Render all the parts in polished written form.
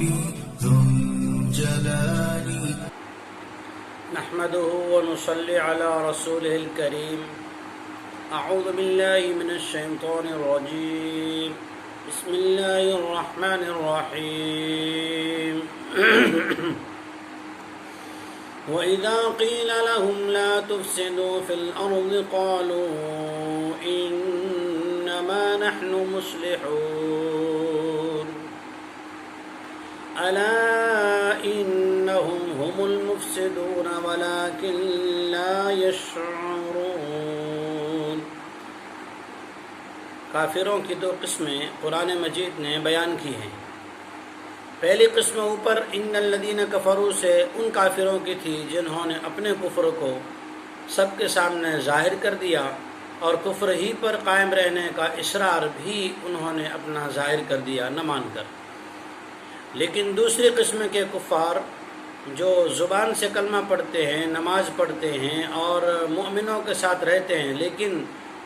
ربي ذو الجلال. نحمده ونصلي على رسوله الكريم. أعوذ بالله من الشيطان الرجيم. بسم الله الرحمن الرحيم. وإذا قيل لهم لا تفسدوا في الأرض قالوا إنما نحن مصلحون ألا إنهم هم المفسدون ولكن لا يشعرون. کافروں کی دو قسمیں قرآن مجید نے بیان کی ہیں. پہلی قسم اوپر ان الذین کفروا سے ان کافروں کی تھی جنہوں نے اپنے کفر کو سب کے سامنے ظاہر کر دیا اور کفر ہی پر قائم رہنے کا اصرار بھی انہوں نے اپنا ظاہر کر دیا نہ مان کر. لیکن دوسری قسم کے کفار جو زبان سے کلمہ پڑھتے ہیں، نماز پڑھتے ہیں اور مومنوں کے ساتھ رہتے ہیں لیکن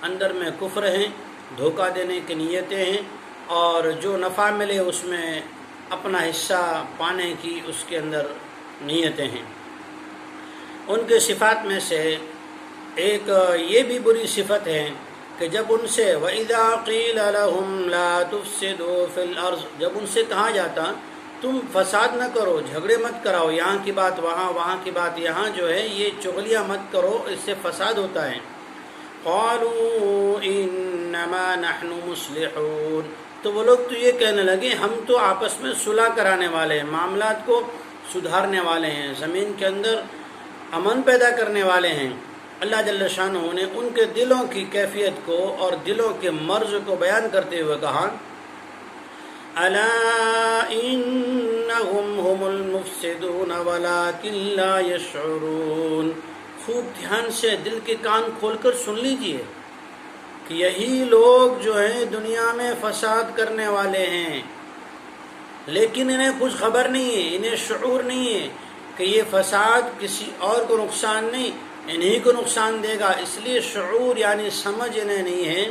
اندر میں کفر ہیں، دھوکہ دینے کی نیتیں ہیں اور جو نفع ملے اس میں اپنا حصہ پانے کی اس کے اندر نیتیں ہیں. ان کے صفات میں سے ایک یہ بھی بری صفت ہے کہ جب ان سے وَإِذَا قِيلَ لَهُمْ لَا تُفْسِدُوا فِي الْأَرْضِ، جب ان سے کہا جاتا تم فساد نہ کرو، جھگڑے مت کراؤ، یہاں کی بات وہاں، وہاں کی بات یہاں، جو ہے یہ چغلیاں مت کرو، اس سے فساد ہوتا ہے. قَالُوا إِنَّمَا نَحْنُ مُصْلِحُونَ، تو وہ لوگ تو یہ کہنے لگے ہم تو آپس میں صلح کرانے والے ہیں، معاملات کو سدھارنے والے ہیں، زمین کے اندر امن پیدا کرنے والے ہیں. اللہ جل شانہ نے ان کے دلوں کی کیفیت کو اور دلوں کے مرض کو بیان کرتے ہوئے کہا الا انہم هم المفسدون ولکن لا یشعرون. خوب دھیان سے دل کے کان کھول کر سن لیجئے کہ یہی لوگ جو ہیں دنیا میں فساد کرنے والے ہیں لیکن انہیں کچھ خبر نہیں ہے، انہیں شعور نہیں ہے کہ یہ فساد کسی اور کو نقصان نہیں انہی کو نقصان دے گا. اس لیے شعور یعنی سمجھ انہیں نہیں ہے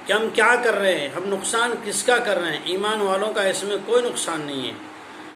کہ ہم کیا کر رہے ہیں، ہم نقصان کس کا کر رہے ہیں. ایمان والوں کا اس میں کوئی نقصان نہیں ہے.